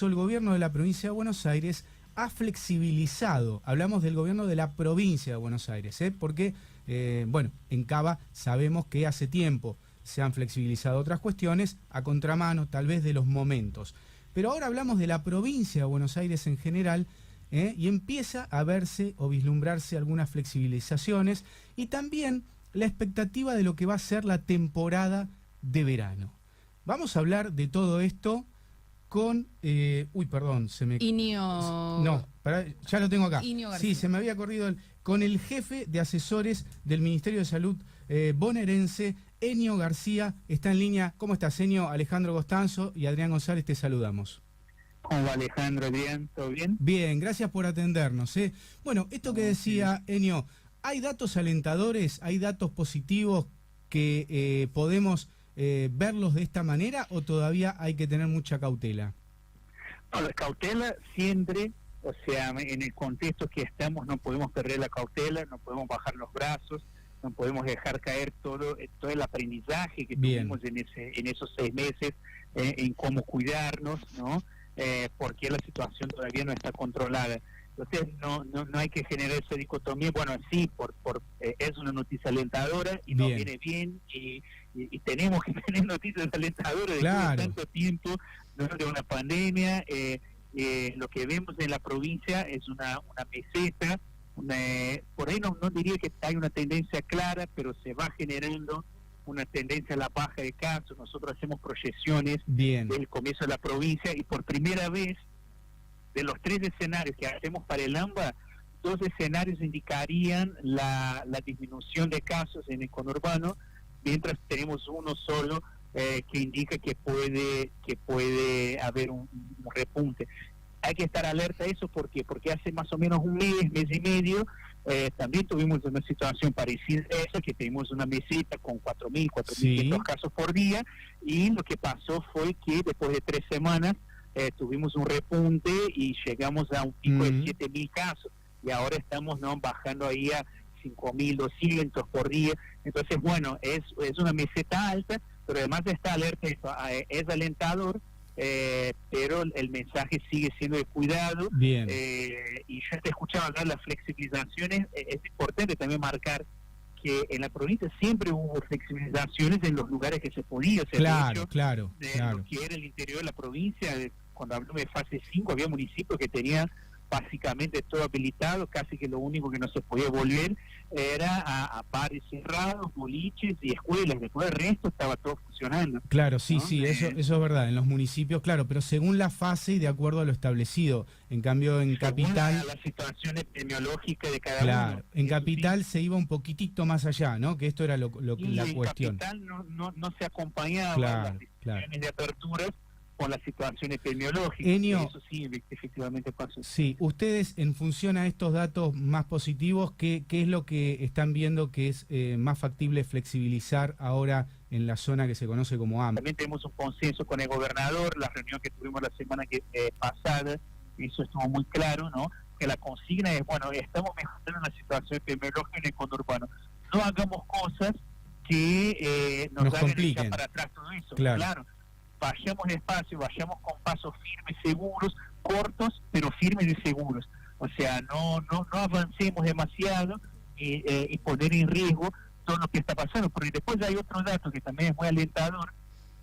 eso el gobierno de la provincia de Buenos Aires ha flexibilizado, hablamos del gobierno de la provincia de Buenos Aires, porque, bueno, en Cava sabemos que hace tiempo se han flexibilizado otras cuestiones a contramano tal vez de los momentos. Pero ahora hablamos de la provincia de Buenos Aires en general, y empieza a verse o vislumbrarse algunas flexibilizaciones y también la expectativa de lo que va a ser la temporada de verano. Vamos a hablar de todo esto con... Inio... No, ya lo tengo acá. Inio García. Sí, se me había corrido con el jefe de asesores del Ministerio de Salud bonaerense, Enio García, está en línea. ¿Cómo estás, Enio? Alejandro Costanzo y Adrián González, te saludamos. ¿Cómo va, Alejandro? ¿Bien? ¿Todo bien? Bien, gracias por atendernos. Bueno, esto que decía Enio, ¿hay datos alentadores, hay datos positivos que podemos verlos de esta manera o todavía hay que tener mucha cautela? No, la cautela siempre, o sea, en el contexto que estamos no podemos perder la cautela, no podemos bajar los brazos, no podemos dejar caer todo el aprendizaje que tuvimos en esos 6 meses, en cómo cuidarnos, ¿no? Porque la situación todavía no está controlada. Entonces no hay que generar esa dicotomía. Bueno, sí, es una noticia alentadora y nos viene bien y tenemos que tener noticias alentadoras después de tanto tiempo, ¿no? De una pandemia. Lo que vemos en la provincia es una meseta. Por ahí no diría que hay una tendencia clara, pero se va generando una tendencia a la baja de casos. Nosotros hacemos proyecciones del comienzo de la provincia y por primera vez de los 3 escenarios que hacemos para el AMBA, 2 escenarios indicarían la disminución de casos en el conurbano, mientras tenemos uno solo que indica que puede haber un repunte. Hay que estar alerta a eso porque hace más o menos un mes y medio también tuvimos una situación parecida a esa, que tuvimos una meseta con 4.500 casos por día, y lo que pasó fue que después de 3 semanas tuvimos un repunte y llegamos a un pico de 7.000 casos, y ahora estamos bajando ahí a 5.200 por día. Entonces, bueno, es una meseta alta, pero además de esta alerta es alentador, pero el mensaje sigue siendo de cuidado. Y ya te escuchaba hablar de las flexibilizaciones. Es importante también marcar que en la provincia siempre hubo flexibilizaciones en los lugares que se podía hacer. Claro. Lo que era el interior de la provincia, cuando hablamos de fase 5, había municipios que tenían básicamente todo habilitado, casi que lo único que no se podía volver era a bares cerrados, boliches y escuelas. Después del resto estaba todo funcionando. Claro, sí, ¿no? Eso es verdad, en los municipios, claro, pero según la fase y de acuerdo a lo establecido. En cambio, en Capital... la situación epidemiológica de cada uno. En Capital se iba un poquitito más allá, ¿no? Que esto era la cuestión. En Capital no se acompañaba las decisiones de aperturas con la situación epidemiológica. Enio, eso sí, efectivamente pasó. Sí, ustedes, en función a estos datos más positivos, ¿qué es lo que están viendo que es más factible flexibilizar ahora en la zona que se conoce como AMBA? También tenemos un consenso con el gobernador, la reunión que tuvimos la semana pasada, eso estuvo muy claro, ¿no? Que la consigna es, bueno, estamos mejorando la situación epidemiológica en el conurbano. No hagamos cosas que nos hagan echar para atrás todo eso. Claro. Vayamos despacio, vayamos con pasos firmes, seguros, cortos, pero firmes y seguros. O sea, no avancemos demasiado y poner en riesgo todo lo que está pasando. Porque después hay otro dato que también es muy alentador,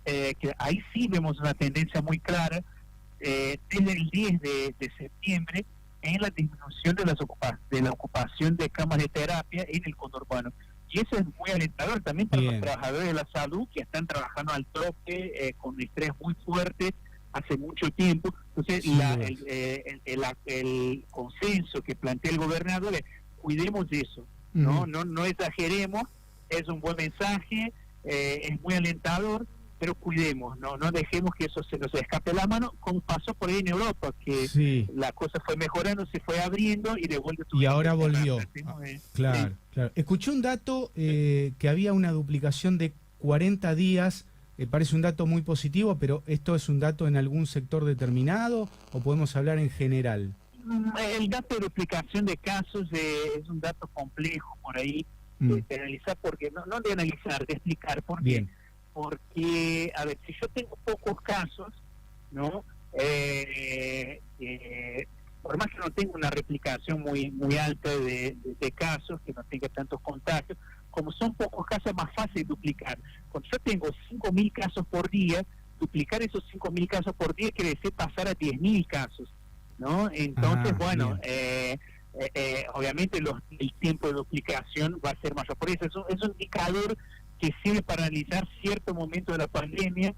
que ahí sí vemos una tendencia muy clara, desde el 10 de septiembre, en la disminución de la ocupación de camas de terapia en el conurbano. Y eso es muy alentador también para los trabajadores de la salud que están trabajando al tope, con estrés muy fuerte hace mucho tiempo. Entonces, el consenso que plantea el gobernador es: cuidemos de eso, no exageremos. Es un buen mensaje, es muy alentador, pero cuidemos, no dejemos que eso se nos escape la mano, como pasó por ahí en Europa, que la cosa fue mejorando, se fue abriendo y de vuelta... Y ahora volvió. Claro. Escuché un dato que había una duplicación de 40 días, parece un dato muy positivo, pero ¿esto es un dato en algún sector determinado o podemos hablar en general? El dato de duplicación de casos es un dato complejo por ahí de analizar, porque no de analizar, de explicar por qué. Porque, a ver, si yo tengo pocos casos, ¿no? por más que no tenga una replicación muy alta de casos, que no tenga tantos contagios, como son pocos casos, es más fácil duplicar. Cuando yo tengo 5.000 casos por día, duplicar esos 5.000 casos por día quiere decir pasar a 10.000 casos, ¿no? Entonces, obviamente el tiempo de duplicación va a ser mayor. Por eso es un indicador que sirve para analizar cierto momento de la pandemia,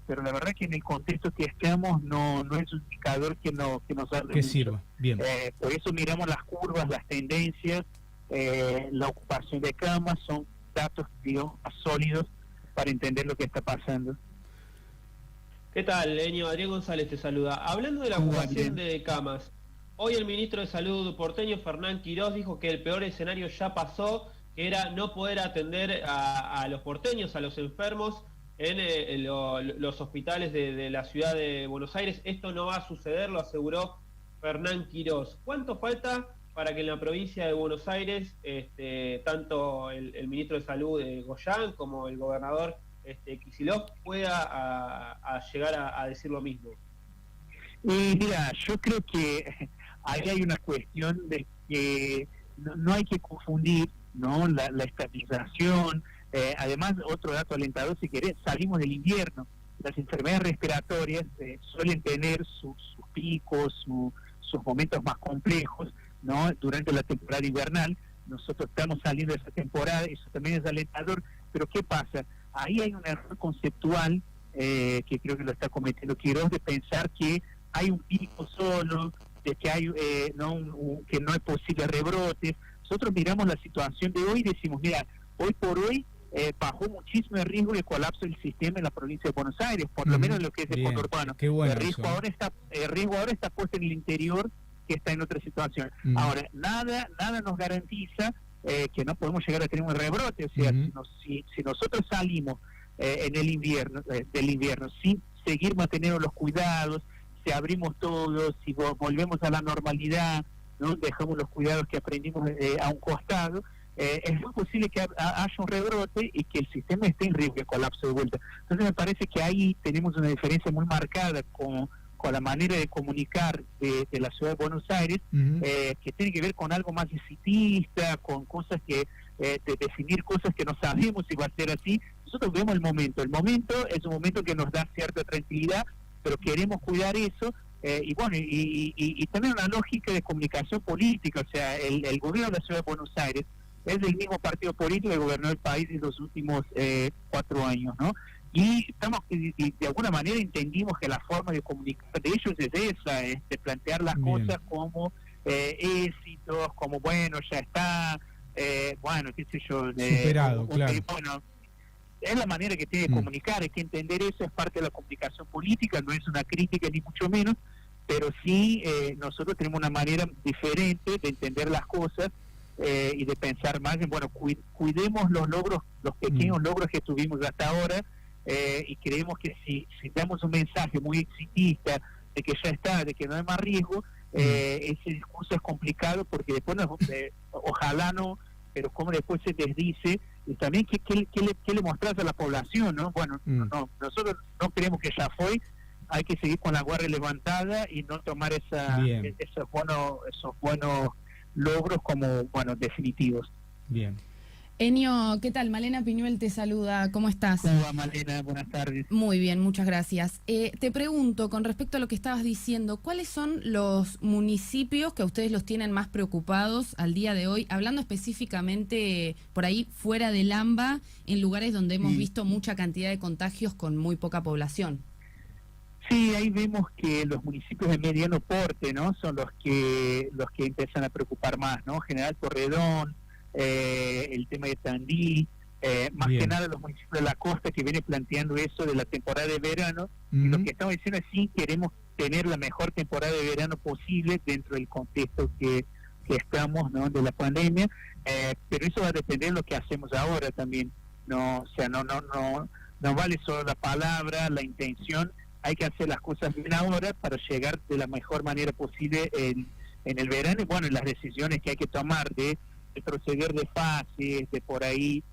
pero la verdad que en el contexto que estamos no es un indicador que nos ayude que mucho. sirva, bien. Por eso miramos las curvas, las tendencias, la ocupación de camas, son datos, digamos, sólidos para entender lo que está pasando. ¿Qué tal, Enio? Adrián González te saluda. Hablando de la ocupación de camas, hoy el ministro de Salud porteño, Fernán Quirós, dijo que el peor escenario ya pasó, que era no poder atender a los porteños, a los enfermos, en los hospitales de la ciudad de Buenos Aires. Esto no va a suceder, lo aseguró Fernán Quirós. ¿Cuánto falta para que en la provincia de Buenos Aires tanto el ministro de Salud, Goyán, como el gobernador Kicillof pueda a llegar a decir lo mismo? Mira, yo creo que ahí hay una cuestión de que no hay que confundir, ¿no?, la estabilización. Además, otro dato alentador, si querés, salimos del invierno. Las enfermedades respiratorias suelen tener sus picos, sus momentos más complejos, ¿no?, durante la temporada invernal. Nosotros estamos saliendo de esa temporada, eso también es alentador, pero ¿qué pasa? Ahí hay un error conceptual que creo que lo está cometiendo Quirós, de pensar que hay un pico solo, de que hay que no es posible rebrotes. Nosotros miramos la situación de hoy y decimos, mira, hoy por hoy bajó muchísimo el riesgo de colapso del sistema en la provincia de Buenos Aires, por lo menos en lo que es el conurbano. Bueno, el riesgo ahora está puesto en el interior, que está en otra situación. Ahora, nada nos garantiza que no podemos llegar a tener un rebrote. O sea, si nosotros salimos en el invierno, del invierno, sin seguir manteniendo los cuidados, si abrimos todo, si volvemos a la normalidad, ¿no?, dejamos los cuidados que aprendimos a un costado, es muy posible que haya un rebrote y que el sistema esté en riesgo de colapso de vuelta. Entonces me parece que ahí tenemos una diferencia muy marcada con la manera de comunicar de la ciudad de Buenos Aires, que tiene que ver con algo más exitista, con cosas de definir cosas que no sabemos si va a ser así. Nosotros vemos el momento es un momento que nos da cierta tranquilidad, pero queremos cuidar eso, y también una lógica de comunicación política. O sea, el gobierno de la ciudad de Buenos Aires es del mismo partido político que gobernó el país en los últimos 4 años, ¿no? Y de alguna manera entendimos que la forma de comunicar de ellos es esa, de plantear las cosas como éxitos, como bueno, ya está, qué sé yo, superado, claro. Bueno, es la manera que tiene de comunicar, hay que entender eso, es parte de la comunicación política, no es una crítica ni mucho menos, pero sí nosotros tenemos una manera diferente de entender las cosas y de pensar más en, cuidemos los logros, los pequeños logros que tuvimos hasta ahora, y creemos que si damos un mensaje muy exitista de que ya está, de que no hay más riesgo, ese discurso es complicado, porque después ojalá no, pero como después se desdice, y también ¿qué le mostrás a la población, ¿no? Bueno, no, nosotros no creemos que ya fue, hay que seguir con la guardia levantada y no tomar esos buenos logros como definitivos. Bien. Enio, ¿qué tal? Malena Piñuel te saluda, ¿cómo estás? ¿Cómo va, Malena? Buenas tardes. Muy bien, muchas gracias. Te pregunto, con respecto a lo que estabas diciendo, ¿cuáles son los municipios que a ustedes los tienen más preocupados al día de hoy? Hablando específicamente por ahí fuera del AMBA, en lugares donde hemos visto mucha cantidad de contagios con muy poca población. Sí, ahí vemos que los municipios de mediano porte, ¿no?, son los que empiezan a preocupar más, ¿no? General Porredón, el tema de Tandil, más que nada los municipios de la costa, que viene planteando eso de la temporada de verano. Y lo que estamos diciendo es sí, queremos tener la mejor temporada de verano posible dentro del contexto que estamos, ¿no?, de la pandemia, pero eso va a depender de lo que hacemos ahora también. No, o sea, no vale solo la palabra, la intención, hay que hacer las cosas bien ahora para llegar de la mejor manera posible en el verano, y las decisiones que hay que tomar de proceder de fases, de por ahí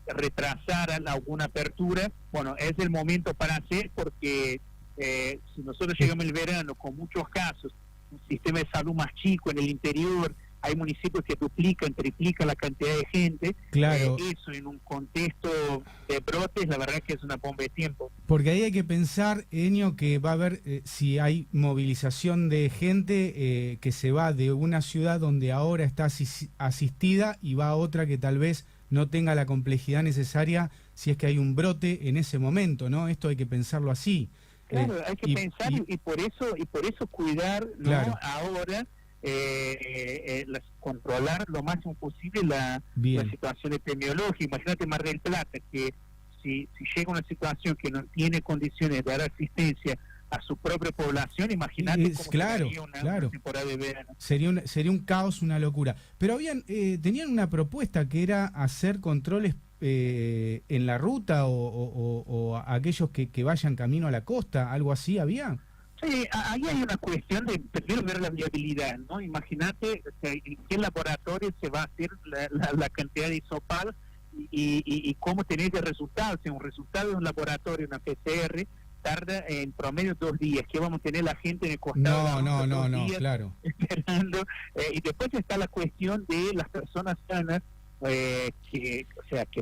retrasar alguna apertura, es el momento para hacer, porque si nosotros llegamos el verano con muchos casos, un sistema de salud más chico en el interior, hay municipios que duplican, triplican la cantidad de gente, claro. Eso en un contexto de brotes, la verdad que es una bomba de tiempo. Porque ahí hay que pensar, Enio, que va a haber, si hay movilización de gente que se va de una ciudad donde ahora está asistida y va a otra que tal vez no tenga la complejidad necesaria si es que hay un brote en ese momento, ¿no? Esto hay que pensarlo así. Claro, hay que pensar y por eso cuidar, ¿no? Claro. Ahora controlar lo máximo posible la situación epidemiológica. Imagínate Mar del Plata, que si llega una situación que no tiene condiciones de dar asistencia a su propia población, imagínate cómo sería una temporada de verano. Sería un caos, una locura. Pero tenían una propuesta que era hacer controles en la ruta o aquellos que vayan camino a la costa, algo así había. Sí, ahí hay una cuestión de primero ver la viabilidad, ¿no? Imagínate en qué laboratorio se va a hacer la cantidad de hisopados y cómo tener el resultado. Si un resultado de un laboratorio, una PCR, tarda en promedio 2 días. ¿Qué vamos a tener la gente en el costado? No, claro. Esperando. Y después está la cuestión de las personas sanas, que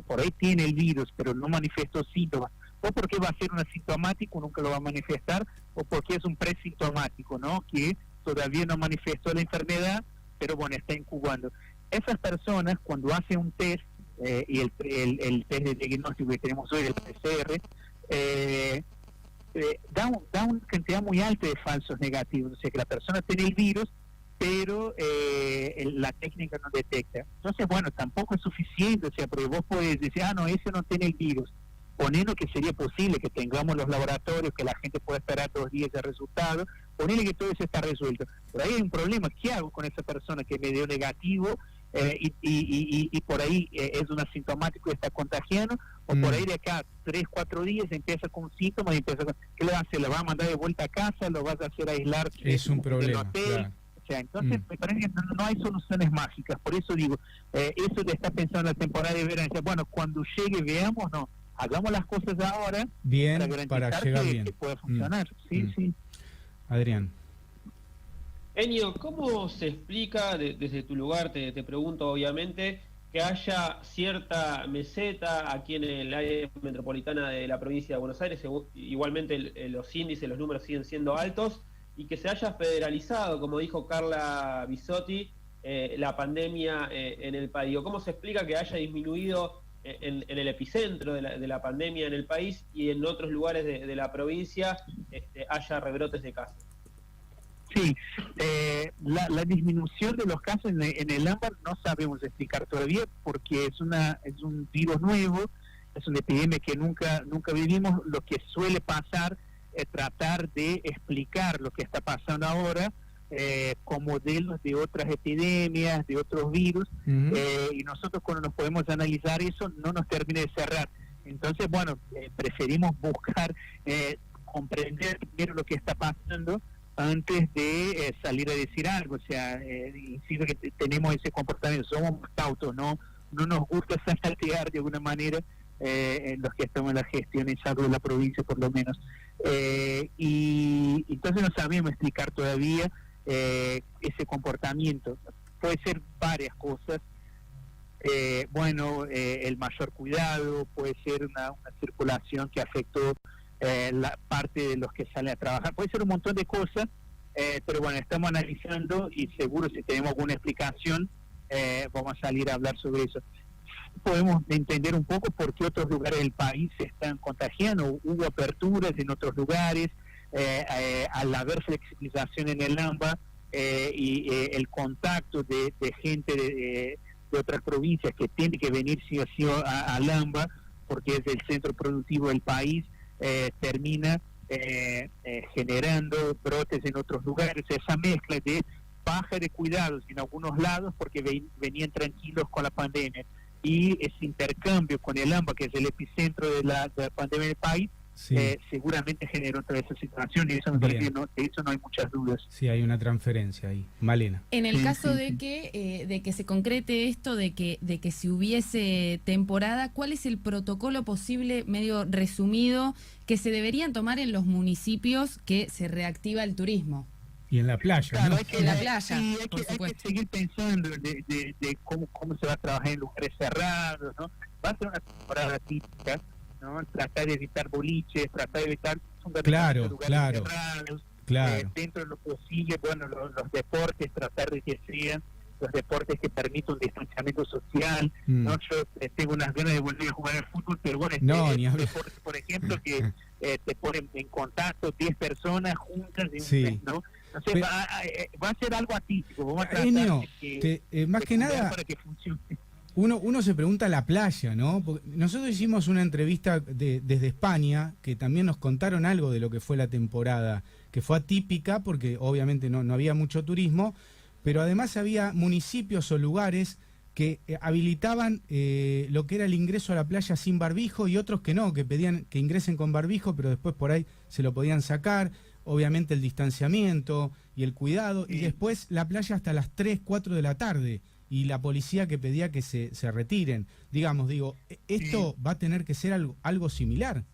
por ahí tiene el virus, pero no manifestó síntomas. O porque va a ser un asintomático, nunca lo va a manifestar, o porque es un presintomático, ¿no? Que todavía no manifestó la enfermedad, pero bueno, está incubando. Esas personas, cuando hacen un test, y el test de diagnóstico que tenemos hoy, el PCR, da una cantidad muy alta de falsos negativos. O sea, que la persona tiene el virus, pero la técnica no detecta. Entonces, bueno, tampoco es suficiente, o sea, porque vos podés decir, no, ese no tiene el virus. Poniendo que sería posible que tengamos los laboratorios, que la gente pueda esperar 2 días de resultado, ponerle que todo eso está resuelto. Pero ahí hay un problema. ¿Qué hago con esa persona que me dio negativo y por ahí es un asintomático y está contagiando? O por ahí de acá 3, 4 días empieza con síntomas y ¿qué le va a hacer? ¿Le va a mandar de vuelta a casa? ¿Lo vas a hacer aislar? Es un problema, hotel? claro. O sea, entonces me parece que no hay soluciones mágicas. Por eso digo, eso de estar pensando en la temporada de verano, bueno, cuando llegue veamos, no. Hagamos las cosas ahora bien, para llegar que, bien. Que pueda funcionar. Sí. Adrián. Enio, ¿cómo se explica, desde tu lugar, te pregunto obviamente, que haya cierta meseta aquí en el área metropolitana de la provincia de Buenos Aires? Igualmente los índices, los números siguen siendo altos, y que se haya federalizado, como dijo Carla Bisotti, la pandemia en el país? ¿Cómo se explica que haya disminuido en el epicentro de la pandemia en el país y en otros lugares de la provincia haya rebrotes de casos? Sí, la disminución de los casos en el ámbar no sabemos explicar todavía, porque es un virus nuevo, es una epidemia que nunca vivimos. Lo que suele pasar es tratar de explicar lo que está pasando ahora con modelos de otras epidemias, de otros virus, y nosotros cuando nos podemos analizar eso no nos termina de cerrar. Entonces, bueno, preferimos buscar comprender primero lo que está pasando antes de salir a decir algo. O sea, insisto que tenemos ese comportamiento, somos cautos, no nos gusta saltear de alguna manera en los que estamos en la gestión en salud de la provincia, por lo menos. Y entonces no sabemos explicar todavía ese comportamiento. Puede ser varias cosas. El mayor cuidado, puede ser una circulación que afectó la parte de los que salen a trabajar, puede ser un montón de cosas, pero bueno, estamos analizando y seguro si tenemos alguna explicación vamos a salir a hablar sobre eso. Podemos entender un poco por qué otros lugares del país se están contagiando, hubo aperturas en otros lugares, al haber flexibilización en el AMBA y el contacto de gente de otras provincias que tiene que venir sí o sí al AMBA, porque es el centro productivo del país, termina generando brotes en otros lugares. Esa mezcla de baja de cuidados en algunos lados porque venían tranquilos con la pandemia, y ese intercambio con el AMBA, que es el epicentro de la pandemia del país, Sí. Seguramente generó toda esa situación y eso me parece que de eso no hay muchas dudas. Sí, hay una transferencia ahí. Malena. En el caso de que se concrete esto, de que si hubiese temporada, ¿cuál es el protocolo posible, medio resumido, que se deberían tomar en los municipios que se reactiva el turismo? Y en la playa, claro, ¿no? En la playa, sí, hay que seguir pensando de cómo se va a trabajar en lugares cerrados, ¿no? Va a ser una temporada típica, ¿no? Tratar de evitar boliches, tratar de evitar Claro, lugares claro, cerrados, claro. dentro de lo posible, bueno, los deportes, tratar de que sean los deportes que permitan un distanciamiento social, ¿no? Yo tengo unas ganas de volver a jugar al fútbol, pero bueno, No, ni hablar. deporte, por ejemplo, que te ponen en contacto 10 personas juntas, ¿no? No sé, va a ser algo atípico, vamos a tratar Enio, de más que nada, para que funcione. uno se pregunta la playa, ¿no? Porque nosotros hicimos una entrevista desde España, que también nos contaron algo de lo que fue la temporada, que fue atípica, porque obviamente no había mucho turismo, pero además había municipios o lugares que habilitaban lo que era el ingreso a la playa sin barbijo y otros que no, que pedían que ingresen con barbijo, pero después por ahí se lo podían sacar. Obviamente el distanciamiento y el cuidado, y después la playa hasta las 3, 4 de la tarde, y la policía que pedía que se retiren. Digamos, esto va a tener que ser algo similar.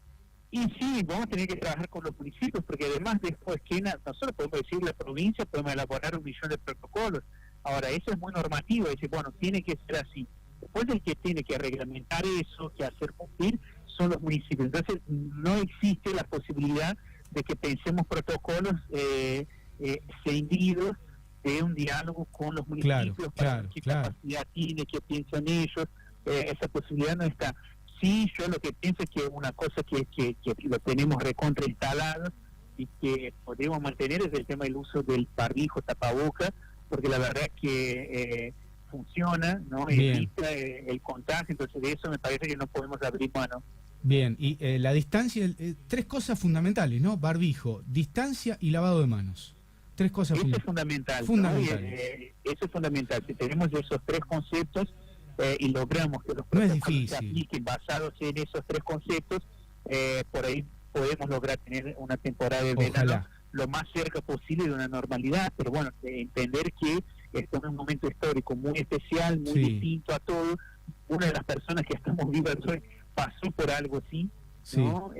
Y sí, vamos a tener que trabajar con los municipios, porque además después que nosotros podemos decir la provincia, podemos elaborar 1 millón de protocolos. Ahora, eso es muy normativo, decir, bueno, tiene que ser así. Después el que tiene que reglamentar eso, que hacer cumplir, son los municipios. Entonces, no existe la posibilidad de que pensemos protocolos seguidos de un diálogo con los municipios para ver qué capacidad tiene, qué piensan ellos. Esa posibilidad no está. Sí, yo lo que pienso es que una cosa que lo tenemos recontra instalado y que podemos mantener es el tema del uso del barbijo, tapaboca, porque la verdad es que funciona, ¿no? Evita el contagio, entonces de eso me parece que no podemos abrir mano. Bien, y la distancia, 3 cosas fundamentales, ¿no? Barbijo, distancia y lavado de manos. 3 cosas fundamentales. Fundamentales. Eso es fundamental. Si tenemos esos 3 conceptos y logramos que los protocolos se apliquen basados en esos 3 conceptos, por ahí podemos lograr tener una temporada de verano lo más cerca posible de una normalidad, pero bueno, entender que esto es un momento histórico muy especial, muy distinto a todo. Una de las personas que estamos vivas hoy pasó por algo así, ¿no?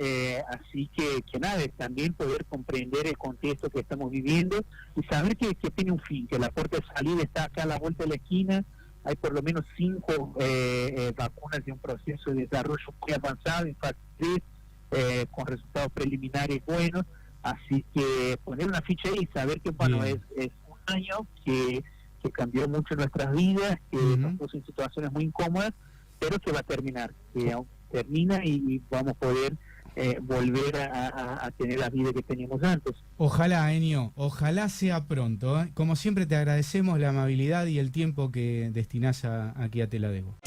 Así que nada, es también poder comprender el contexto que estamos viviendo y saber que tiene un fin, que la puerta de salida está acá a la vuelta de la esquina. Hay por lo menos 5 vacunas de un proceso de desarrollo muy avanzado, en fase 3, con resultados preliminares buenos. Así que poner una ficha ahí y saber que bueno, es un año que cambió mucho nuestras vidas, que nos puso en situaciones muy incómodas, pero que va a terminar, que termina y vamos a poder volver a tener la vida que teníamos antes. Ojalá, Enio, ojalá sea pronto, ¿eh? Como siempre te agradecemos la amabilidad y el tiempo que destinás aquí a Te la Debo.